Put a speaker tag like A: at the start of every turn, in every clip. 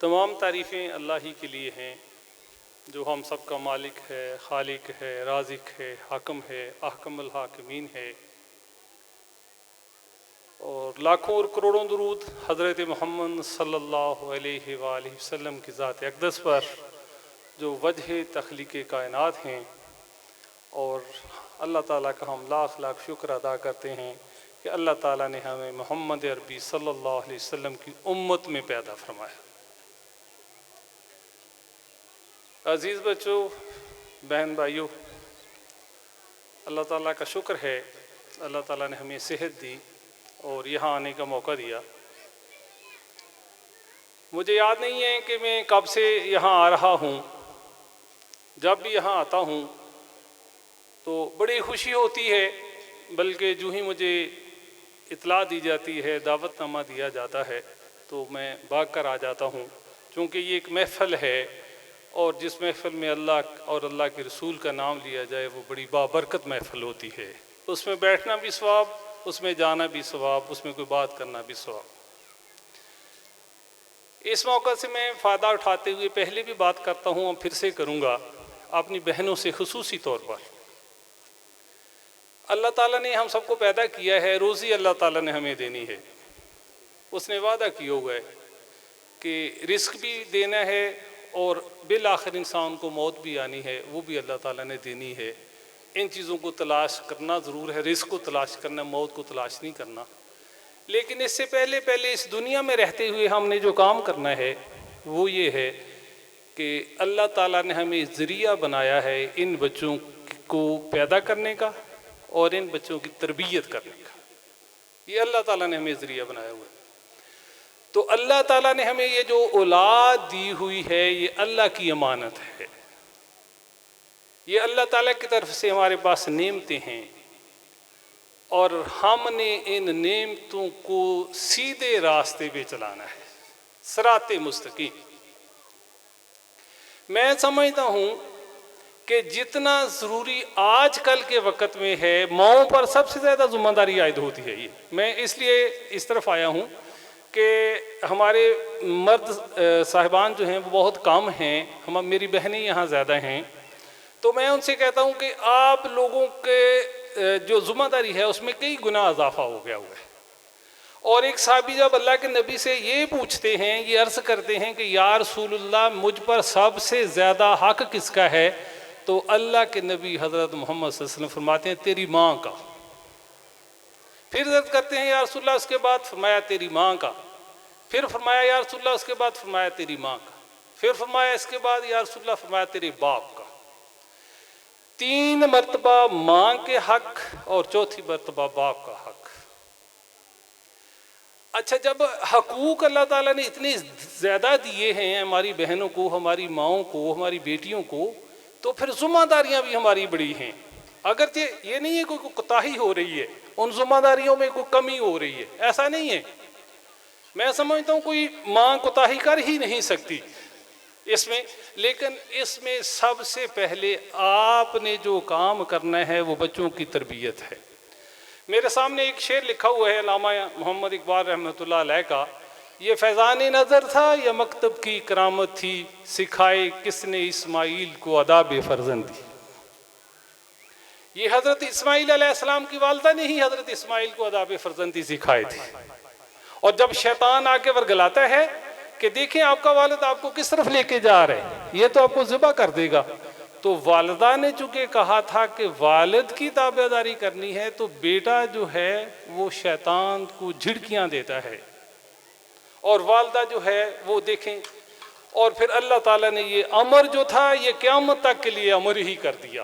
A: تمام تعریفیں اللہ ہی کے لیے ہیں جو ہم سب کا مالک ہے، خالق ہے، رازق ہے، حاکم ہے، احکم الحاکمین ہے، اور لاکھوں اور کروڑوں درود حضرت محمد صلی اللہ علیہ وآلہ وسلم کی ذات اقدس پر جو وجہ تخلیق کائنات ہیں، اور اللہ تعالیٰ کا ہم لاکھ لاکھ شکر ادا کرتے ہیں کہ اللہ تعالیٰ نے ہمیں محمد عربی صلی اللہ علیہ وسلم کی امت میں پیدا فرمایا۔ عزیز بچوں، بہن بھائیوں، اللہ تعالیٰ کا شکر ہے، اللہ تعالیٰ نے ہمیں صحت دی اور یہاں آنے کا موقع دیا۔ مجھے یاد نہیں ہے کہ میں کب سے یہاں آ رہا ہوں، جب بھی یہاں آتا ہوں تو بڑی خوشی ہوتی ہے، بلکہ جو ہی مجھے اطلاع دی جاتی ہے، دعوت نامہ دیا جاتا ہے تو میں بھاگ کر آ جاتا ہوں، چونکہ یہ ایک محفل ہے، اور جس محفل میں اللہ اور اللہ کے رسول کا نام لیا جائے وہ بڑی بابرکت محفل ہوتی ہے۔ اس میں بیٹھنا بھی ثواب، اس میں جانا بھی ثواب، اس میں کوئی بات کرنا بھی ثواب۔ اس موقع سے میں فائدہ اٹھاتے ہوئے پہلے بھی بات کرتا ہوں اور پھر سے کروں گا اپنی بہنوں سے خصوصی طور پر۔ اللہ تعالیٰ نے ہم سب کو پیدا کیا ہے، روزی اللہ تعالیٰ نے ہمیں دینی ہے، اس نے وعدہ کیا ہوا ہے کہ رزق بھی دینا ہے اور بالآخر انسان کو موت بھی آنی ہے، وہ بھی اللہ تعالیٰ نے دینی ہے۔ ان چیزوں کو تلاش کرنا ضرور ہے، رزق کو تلاش کرنا، موت کو تلاش نہیں کرنا، لیکن اس سے پہلے اس دنیا میں رہتے ہوئے ہم نے جو کام کرنا ہے وہ یہ ہے کہ اللہ تعالیٰ نے ہمیں ذریعہ بنایا ہے ان بچوں کو پیدا کرنے کا اور ان بچوں کی تربیت کرنے کا۔ یہ اللہ تعالیٰ نے ہمیں ذریعہ بنایا ہوا ہے۔ تو اللہ تعالیٰ نے ہمیں یہ جو اولاد دی ہوئی ہے یہ اللہ کی امانت ہے، یہ اللہ تعالیٰ کی طرف سے ہمارے پاس نعمتیں ہیں، اور ہم نے ان نعمتوں کو سیدھے راستے پہ چلانا ہے، صراط مستقیم۔ میں سمجھتا ہوں کہ جتنا ضروری آج کل کے وقت میں ہے، ماؤں پر سب سے زیادہ ذمہ داری عائد ہوتی ہے۔ یہ میں اس لیے اس طرف آیا ہوں کہ ہمارے مرد صاحبان جو ہیں وہ بہت کم ہیں، میری بہنیں یہاں زیادہ ہیں، تو میں ان سے کہتا ہوں کہ آپ لوگوں کے جو ذمہ داری ہے اس میں کئی گنا اضافہ ہو گیا ہوا ہے۔ اور ایک صحابی جب اللہ کے نبی سے یہ پوچھتے ہیں، یہ عرض کرتے ہیں کہ یا رسول اللہ مجھ پر سب سے زیادہ حق کس کا ہے، تو اللہ کے نبی حضرت محمد صلی اللہ علیہ وسلم فرماتے ہیں تیری ماں کا۔ پھر عرض کرتے ہیں یا رسول اللہ اس کے بعد، فرمایا تیری ماں کا۔ پھر فرمایا یا رسول اللہ اس کے بعد، فرمایا تیری ماں کا۔ پھر فرمایا اس کے بعد یا رسول اللہ، فرمایا تیرے باپ کا۔ 3 مرتبہ ماں کے حق اور چوتھی مرتبہ باپ کا حق۔ اچھا، جب حقوق اللہ تعالیٰ نے اتنے زیادہ دیے ہیں ہماری بہنوں کو، ہماری ماؤں کو، ہماری بیٹیوں کو، تو پھر ذمہ داریاں بھی ہماری بڑی ہیں۔ اگرچہ یہ نہیں ہے کوئی کوتاہی ہو رہی ہے، ان ذمہ داریوں میں کوئی کمی ہو رہی ہے، ایسا نہیں ہے۔ میں سمجھتا ہوں کوئی ماں کوتاہی کر ہی نہیں سکتی اس میں، لیکن اس میں سب سے پہلے آپ نے جو کام کرنا ہے وہ بچوں کی تربیت ہے۔ میرے سامنے ایک شعر لکھا ہوا ہے علامہ محمد اقبال رحمۃ اللہ علیہ کا، یہ فیضان نظر تھا یا مکتب کی کرامت تھی، سکھائے کس نے اسماعیل کو آداب فرزندی۔ یہ حضرت اسماعیل علیہ السلام کی والدہ نے ہی حضرت اسماعیل کو آداب فرزندی سکھائے تھی۔ اور جب شیطان آ کے ورگلاتا ہے کہ دیکھیں آپ کا والد آپ کو کس طرف لے کے جا رہے ہیں، یہ تو آپ کو ذبح کر دے گا، تو والدہ نے چونکہ کہا تھا کہ والد کی تابعداری کرنی ہے، تو بیٹا جو ہے وہ شیطان کو جھڑکیاں دیتا ہے، اور والدہ جو ہے وہ دیکھیں، اور پھر اللہ تعالیٰ نے یہ امر جو تھا یہ قیامت تک کے لیے امر ہی کر دیا۔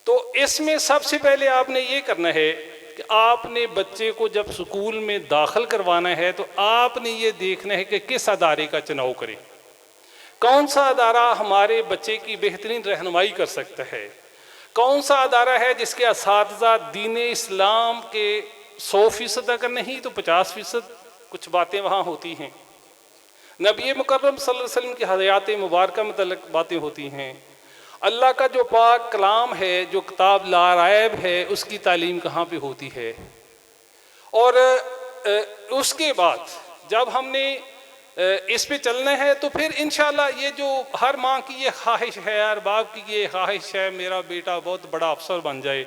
A: تو اس میں سب سے پہلے آپ نے یہ کرنا ہے کہ آپ نے بچے کو جب سکول میں داخل کروانا ہے تو آپ نے یہ دیکھنا ہے کہ کس ادارے کا چناؤ کریں، کون سا ادارہ ہمارے بچے کی بہترین رہنمائی کر سکتا ہے، کون سا ادارہ ہے جس کے اساتذہ دین اسلام کے 100% اگر نہیں تو 50% کچھ باتیں وہاں ہوتی ہیں، نبی مکرم صلی اللہ علیہ وسلم کی حیات مبارکہ متعلق باتیں ہوتی ہیں، اللہ کا جو پاک کلام ہے، جو کتاب لا رائب ہے، اس کی تعلیم کہاں پہ ہوتی ہے۔ اور اس کے بعد جب ہم نے اس پہ چلنا ہے تو پھر انشاءاللہ یہ جو ہر ماں کی یہ خواہش ہے، ہر باپ کی یہ خواہش ہے میرا بیٹا بہت بڑا افسر بن جائے،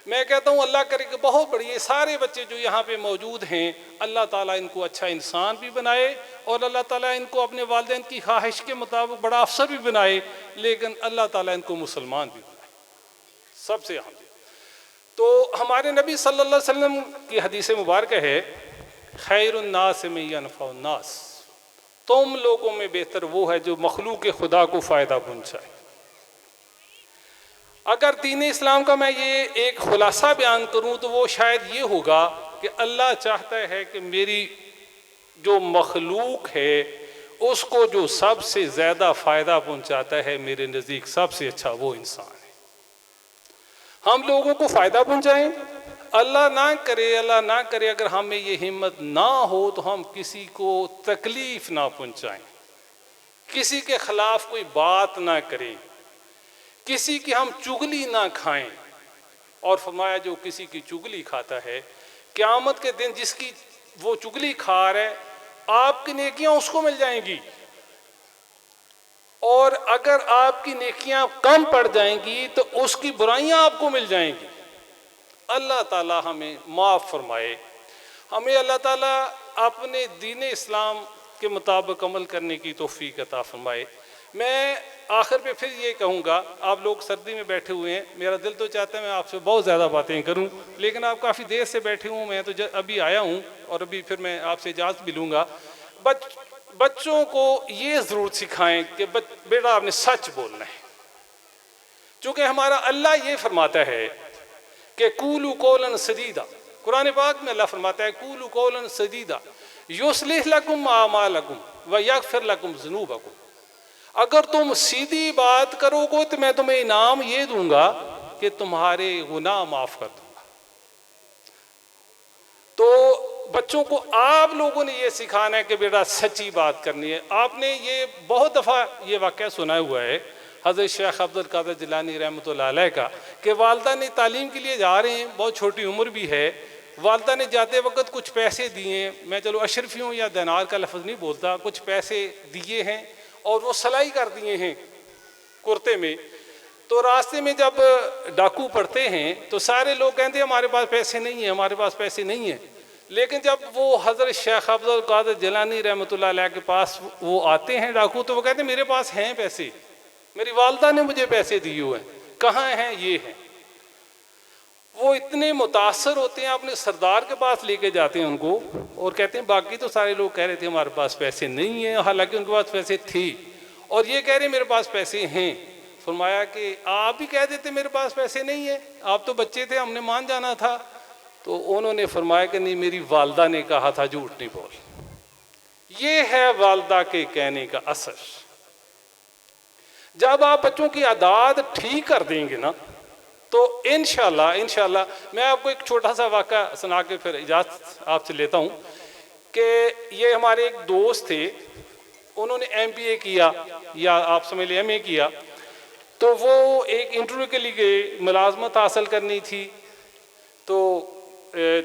A: میں کہتا ہوں اللہ کرے کہ بہت بڑی، یہ سارے بچے جو یہاں پہ موجود ہیں اللہ تعالیٰ ان کو اچھا انسان بھی بنائے، اور اللہ تعالیٰ ان کو اپنے والدین کی خواہش کے مطابق بڑا افسر بھی بنائے، لیکن اللہ تعالیٰ ان کو مسلمان بھی بنائے، سب سے اہم۔ تو ہمارے نبی صلی اللہ علیہ وسلم کی حدیث مبارکہ ہے، خیر الناس من ینفع الناس، تم لوگوں میں بہتر وہ ہے جو مخلوق خدا کو فائدہ پہنچائے۔ اگر دین اسلام کا میں یہ ایک خلاصہ بیان کروں تو وہ شاید یہ ہوگا کہ اللہ چاہتا ہے کہ میری جو مخلوق ہے اس کو جو سب سے زیادہ فائدہ پہنچاتا ہے میرے نزدیک سب سے اچھا وہ انسان ہے۔ ہم لوگوں کو فائدہ پہنچائیں، اللہ نہ کرے اگر ہمیں یہ ہمت نہ ہو تو ہم کسی کو تکلیف نہ پہنچائیں، کسی کے خلاف کوئی بات نہ کریں، کسی کی ہم چگلی نہ کھائیں، اور فرمایا جو کسی کی چگلی کھاتا ہے قیامت کے دن جس کی وہ چگلی کھا رہا ہے آپ کی نیکیاں اس کو مل جائیں گی، اور اگر آپ کی نیکیاں کم پڑ جائیں گی تو اس کی برائیاں آپ کو مل جائیں گی۔ اللہ تعالیٰ ہمیں معاف فرمائے، ہمیں اللہ تعالیٰ اپنے دین اسلام کے مطابق عمل کرنے کی توفیق عطا فرمائے۔ میں آخر پہ پھر یہ کہوں گا، آپ لوگ سردی میں بیٹھے ہوئے ہیں، میرا دل تو چاہتا ہے میں آپ سے بہت زیادہ باتیں کروں، لیکن آپ کافی دیر سے بیٹھے ہوں، میں تو ابھی آیا ہوں اور ابھی پھر میں آپ سے اجازت بھی لوں گا۔ بچوں کو یہ ضرور سکھائیں کہ بیٹا آپ نے سچ بولنا ہے، چونکہ ہمارا اللہ یہ فرماتا ہے کہ قولوا قولا سدیدا، قرآن پاک میں اللہ فرماتا ہے قولوا قولا سدیدا یصلح لکم اعمالکم ویغفر لکم ذنوبکم، اگر تم سیدھی بات کرو گے تو میں تمہیں انعام یہ دوں گا کہ تمہارے گناہ معاف کر دوں گا۔ تو بچوں کو آپ لوگوں نے یہ سکھانا ہے کہ بیٹا سچی بات کرنی ہے۔ آپ نے یہ بہت دفعہ یہ واقعہ سنا ہوا ہے حضرت شیخ عبد القادر جیلانی رحمۃ اللہ علیہ کا، کہ والدہ نے تعلیم کے لیے جا رہے ہیں، بہت چھوٹی عمر بھی ہے، والدہ نے جاتے وقت کچھ پیسے دیے، میں چلو اشرفیوں یا دینار کا لفظ نہیں بولتا، کچھ پیسے دیے ہیں اور وہ سلائی کر دیے ہیں کرتے میں۔ تو راستے میں جب ڈاکو پڑتے ہیں تو سارے لوگ کہتے ہیں ہمارے پاس پیسے نہیں ہیں، ہمارے پاس پیسے نہیں ہیں، لیکن جب وہ حضرت شیخ عبد القادر جیلانی رحمۃ اللہ علیہ کے پاس وہ آتے ہیں ڈاکو تو وہ کہتے ہیں میرے پاس ہیں پیسے، میری والدہ نے مجھے پیسے دیے ہوئے ہیں، کہاں ہیں؟ یہ ہیں۔ وہ اتنے متاثر ہوتے ہیں، اپنے سردار کے پاس لے کے جاتے ہیں ان کو اور کہتے ہیں باقی تو سارے لوگ کہہ رہے تھے ہمارے پاس پیسے نہیں ہیں، حالانکہ ان کے پاس پیسے تھے، اور یہ کہہ رہے میرے پاس پیسے ہیں۔ فرمایا کہ آپ بھی کہہ دیتے میرے پاس پیسے نہیں ہیں، آپ تو بچے تھے، ہم نے مان جانا تھا۔ تو انہوں نے فرمایا کہ نہیں، میری والدہ نے کہا تھا، جھوٹ نہیں بول۔ یہ ہے والدہ کے کہنے کا اثر۔ جب آپ بچوں کی عادات ٹھیک کر دیں گے نا تو انشاءاللہ میں آپ کو ایک چھوٹا سا واقعہ سنا کے پھر اجازت آپ سے لیتا ہوں کہ یہ ہمارے ایک دوست تھے، انہوں نے MBA کیا یا آپ سمجھ لیں MA کیا، تو وہ ایک انٹرویو کے لیے گئے، ملازمت حاصل کرنی تھی، تو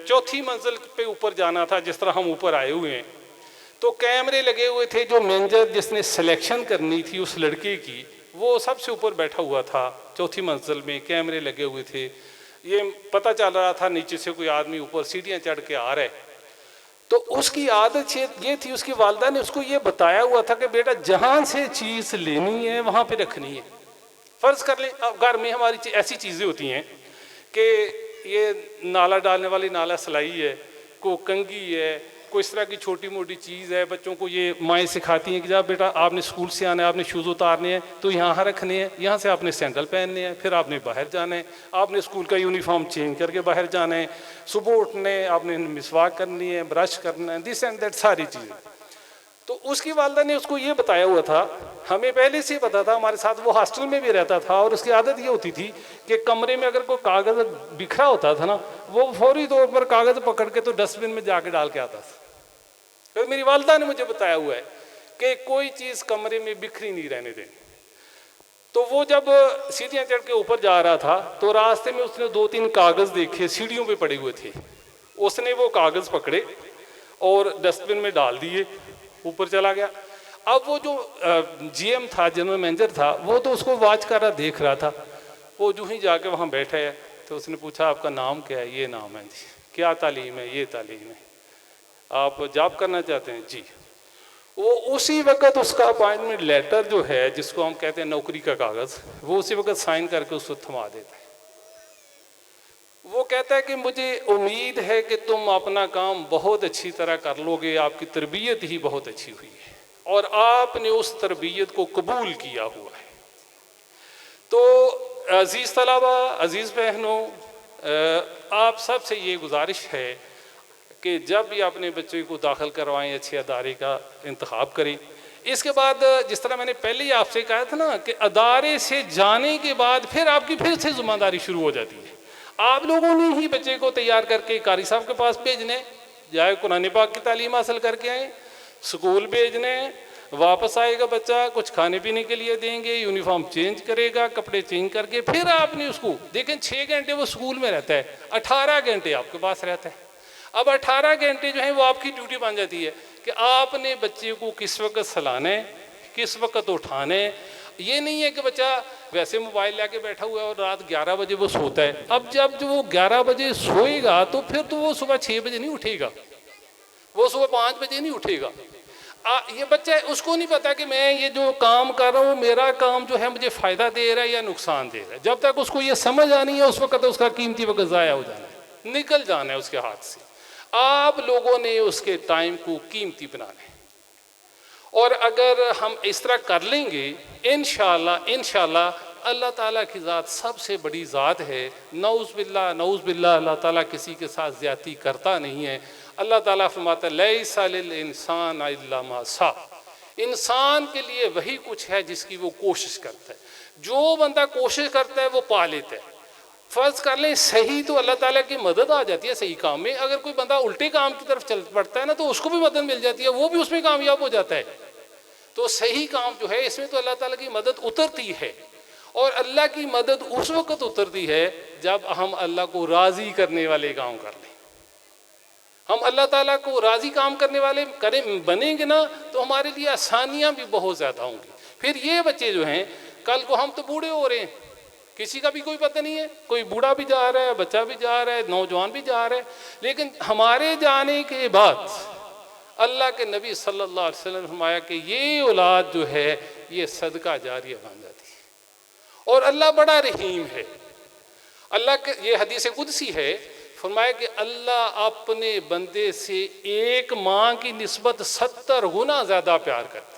A: چوتھی منزل پہ اوپر جانا تھا، جس طرح ہم اوپر آئے ہوئے ہیں تو کیمرے لگے ہوئے تھے، جو مینیجر جس نے سلیکشن کرنی تھی اس لڑکے کی وہ سب سے اوپر بیٹھا ہوا تھا، چوتھی منزل میں کیمرے لگے ہوئے تھے، یہ پتہ چل رہا تھا نیچے سے کوئی آدمی اوپر سیڑھیاں چڑھ کے آ رہا ہے۔ تو اس کی عادت یہ تھی، اس کی والدہ نے اس کو یہ بتایا ہوا تھا کہ بیٹا جہاں سے چیز لینی ہے وہاں پہ رکھنی ہے۔ فرض کر لیں گھر میں ہماری ایسی چیزیں ہوتی ہیں کہ یہ نالا ڈالنے والی نالا سلائی ہے، کوئی کنگھی ہے، کوئی اس طرح کی چھوٹی موٹی چیز ہے، بچوں کو یہ مائیں سکھاتی ہیں کہ جب بیٹا آپ نے اسکول سے آنا ہے، آپ نے شوز اتارنے ہیں تو یہاں رکھنے ہیں، یہاں سے آپ نے سینڈل پہننے ہیں، پھر آپ نے باہر جانا ہے، آپ نے اسکول کا یونیفارم چینج کر کے باہر جانا ہے، صبح اٹھنے آپ نے مسواک کرنی ہے، برش کرنا ہے، دس اینڈ دیٹ ساری چیزیں۔ تو اس کی والدہ نے اس کو یہ بتایا ہوا تھا، ہمیں پہلے سے پتا تھا، ہمارے ساتھ وہ ہاسٹل میں بھی رہتا تھا، اور اس کی عادت یہ ہوتی تھی کہ کمرے میں اگر کوئی کاغذ بکھرا ہوتا تھا نا وہ فوری طور پر کاغذ پکڑ کے تو ڈسٹ بن میں جا کے ڈال کے آتا تھا۔ پھر میری والدہ نے مجھے بتایا ہوا ہے کہ کوئی چیز کمرے میں بکھری نہیں رہنے دیں۔ تو وہ جب سیڑھیاں چڑھ کے اوپر جا رہا تھا تو راستے میں اس نے 2-3 کاغذ دیکھے سیڑھیوں پہ پڑے ہوئے تھے، اس نے وہ کاغذ پکڑے اور ڈسٹ بن میں ڈال دیے اوپر چلا گیا. اب وہ جو جی ایم تھا، جنرل مینیجر تھا، وہ تو اس کو واچ کر رہا، دیکھ رہا تھا. وہ جو ہی جا کے وہاں بیٹھے ہے تو اس نے پوچھا آپ کا نام کیا ہے؟ یہ نام ہے. جی. کیا تعلیم ہے؟ یہ تعلیم ہے. آپ جاب کرنا چاہتے ہیں؟ جی. وہ اسی وقت اس کا اپائنٹمنٹ لیٹر جو ہے، جس کو ہم کہتے ہیں نوکری کا کاغذ، وہ اسی وقت سائن کر کے اس کو تھما دیتا ہے. وہ کہتا ہے کہ مجھے امید ہے کہ تم اپنا کام بہت اچھی طرح کر لو گے، آپ کی تربیت ہی بہت اچھی ہوئی ہے اور آپ نے اس تربیت کو قبول کیا ہوا ہے. تو عزیز طلبہ، عزیز بہنوں، آپ سب سے یہ گزارش ہے کہ جب بھی اپنے بچے کو داخل کروائیں اچھے ادارے کا انتخاب کریں. اس کے بعد جس طرح میں نے پہلے ہی آپ سے کہا تھا نا کہ ادارے سے جانے کے بعد پھر آپ کی پھر سے ذمہ داری شروع ہو جاتی ہے. آپ لوگوں نے ہی بچے کو تیار کر کے قاری صاحب کے پاس بھیجنے، جائے قرآن پاک کی تعلیم حاصل کر کے آئیں، سکول بھیجنے، واپس آئے گا بچہ، کچھ کھانے پینے کے لیے دیں گے، یونیفارم چینج کرے گا، کپڑے چینج کر کے پھر آپ نے اس کو دیکھیں 6 گھنٹے وہ سکول میں رہتا ہے، 18 گھنٹے آپ کے پاس رہتا ہے. اب 18 گھنٹے جو ہیں وہ آپ کی ڈیوٹی بن جاتی ہے کہ آپ نے بچے کو کس وقت سلانا ہے، کس وقت اٹھانا ہے. یہ نہیں ہے کہ بچہ ویسے موبائل لے کے بیٹھا ہوا ہے اور رات 11 بجے وہ سوتا ہے. اب جب جو وہ 11 بجے سوئے گا تو پھر تو وہ صبح 6 بجے نہیں اٹھے گا، وہ صبح 5 بجے نہیں اٹھے گا. یہ بچہ اس کو نہیں پتا کہ میں یہ جو کام کر رہا ہوں میرا کام جو ہے مجھے فائدہ دے رہا ہے یا نقصان دے رہا ہے. جب تک اس کو یہ سمجھ آنی ہے اس وقت اس کا قیمتی وقت ضائع ہو جانا ہے، نکل جانا ہے اس کے ہاتھ سے. آپ لوگوں نے اس کے ٹائم کو قیمتی بنانا ہے، اور اگر ہم اس طرح کر لیں گے انشاءاللہ اللہ تعالیٰ کی ذات سب سے بڑی ذات ہے. نعوذ باللہ اللہ تعالیٰ کسی کے ساتھ زیادتی کرتا نہیں ہے. اللہ تعالیٰ فرماتا ہے لیس للانسان الا ما سعی، انسان کے لیے وہی کچھ ہے جس کی وہ کوشش کرتا ہے. جو بندہ کوشش کرتا ہے وہ پا لیتا ہے. فرض کر لیں صحیح تو اللہ تعالیٰ کی مدد آ جاتی ہے صحیح کام میں. اگر کوئی بندہ الٹے کام کی طرف چل پڑتا ہے نا تو اس کو بھی مدد مل جاتی ہے، وہ بھی اس میں کامیاب ہو جاتا ہے. تو صحیح کام جو ہے اس میں تو اللہ تعالیٰ کی مدد اترتی ہے، اور اللہ کی مدد اس وقت اترتی ہے جب ہم اللہ کو راضی کرنے والے کام کر لیں. ہم اللہ تعالیٰ کو راضی کام کرنے والے بنیں گے نا تو ہمارے لیے آسانیاں بھی بہت زیادہ ہوں گی. پھر یہ بچے جو ہیں کل کو ہم تو بوڑھے ہو رہے ہیں، کسی کا بھی کوئی پتہ نہیں ہے، کوئی بوڑھا بھی جا رہا ہے، بچہ بھی جا رہا ہے، نوجوان بھی جا رہا ہے، لیکن ہمارے جانے کے بعد اللہ کے نبی صلی اللہ علیہ وسلم نے فرمایا کہ یہ اولاد جو ہے یہ صدقہ جاریہ بن جاتی ہے. اور اللہ بڑا رحیم ہے. اللہ کے یہ حدیث قدسی ہے، فرمایا کہ اللہ اپنے بندے سے ایک ماں کی نسبت 70 گنا زیادہ پیار کرتی ہے.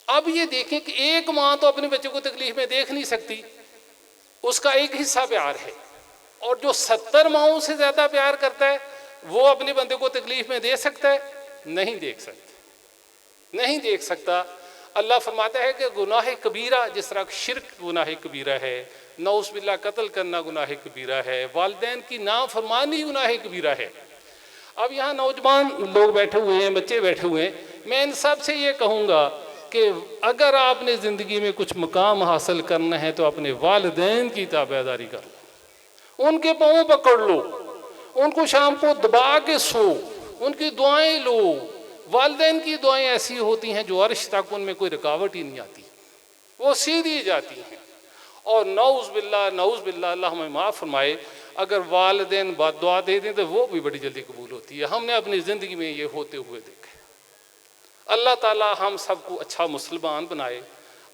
A: اب یہ دیکھیں کہ ایک ماں تو اپنے بچے کو تکلیف میں دیکھ نہیں سکتی، اس کا ایک حصہ پیار ہے، اور جو 70 ماؤں سے زیادہ پیار کرتا ہے وہ اپنے بندے کو تکلیف میں دے سکتا ہے؟ نہیں دیکھ سکتا. اللہ فرماتا ہے کہ گناہ کبیرہ جس طرح شرک گناہ کبیرہ ہے، نعوذ باللہ قتل کرنا گناہ کبیرہ ہے، والدین کی نافرمانی گناہ کبیرہ ہے. اب یہاں نوجوان لوگ بیٹھے ہوئے ہیں، بچے بیٹھے ہوئے ہیں، میں ان سب سے یہ کہوں گا کہ اگر آپ نے زندگی میں کچھ مقام حاصل کرنا ہے تو اپنے والدین کی تابعداری کر لو، ان کے پاؤں پکڑ لو، ان کو شام کو دبا کے سو، ان کی دعائیں لو. والدین کی دعائیں ایسی ہوتی ہیں جو عرش تک ان میں کوئی رکاوٹ ہی نہیں آتی، وہ سیدھی جاتی ہیں. اور نعوذ باللہ اللہ ہمیں معاف فرمائے، اگر والدین بد دعا دے دیں تو وہ بھی بڑی جلدی قبول ہوتی ہے. ہم نے اپنی زندگی میں یہ ہوتے ہوئے دیکھا. اللہ تعالیٰ ہم سب کو اچھا مسلمان بنائے.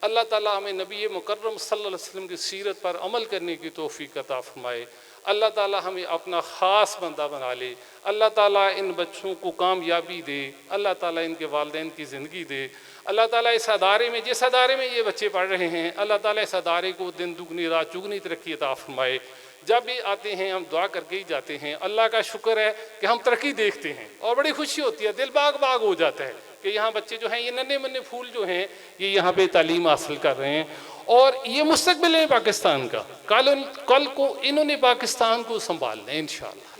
A: اللہ تعالیٰ ہمیں نبی مکرم صلی اللہ علیہ وسلم کی سیرت پر عمل کرنے کی توفیق عطا فرمائے. اللہ تعالیٰ ہمیں اپنا خاص بندہ بنا لے. اللہ تعالیٰ ان بچوں کو کامیابی دے. اللہ تعالیٰ ان کے والدین کی زندگی دے. اللہ تعالیٰ اس ادارے میں جس ادارے میں یہ بچے پڑھ رہے ہیں اللہ تعالیٰ اس ادارے کو دن دگنی رات چگنی ترقی عطا فرمائے. جب بھی آتے ہیں ہم دعا کر کے ہی جاتے ہیں. اللہ کا شکر ہے کہ ہم ترقی دیکھتے ہیں اور بڑی خوشی ہوتی ہے، دل باغ باغ ہو جاتا ہے کہ یہاں بچے جو ہیں یہ ننھے منھے پھول جو ہیں یہ یہاں پہ تعلیم حاصل کر رہے ہیں، اور یہ مستقبل ہے پاکستان کا. کل کو انہوں نے پاکستان کو سنبھالنا ہے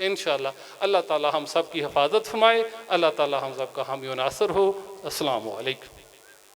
A: انشاءاللہ. اللہ تعالیٰ ہم سب کی حفاظت فرمائے. اللہ تعالیٰ ہم سب کا حامی و ناصر ہو. السلام علیکم.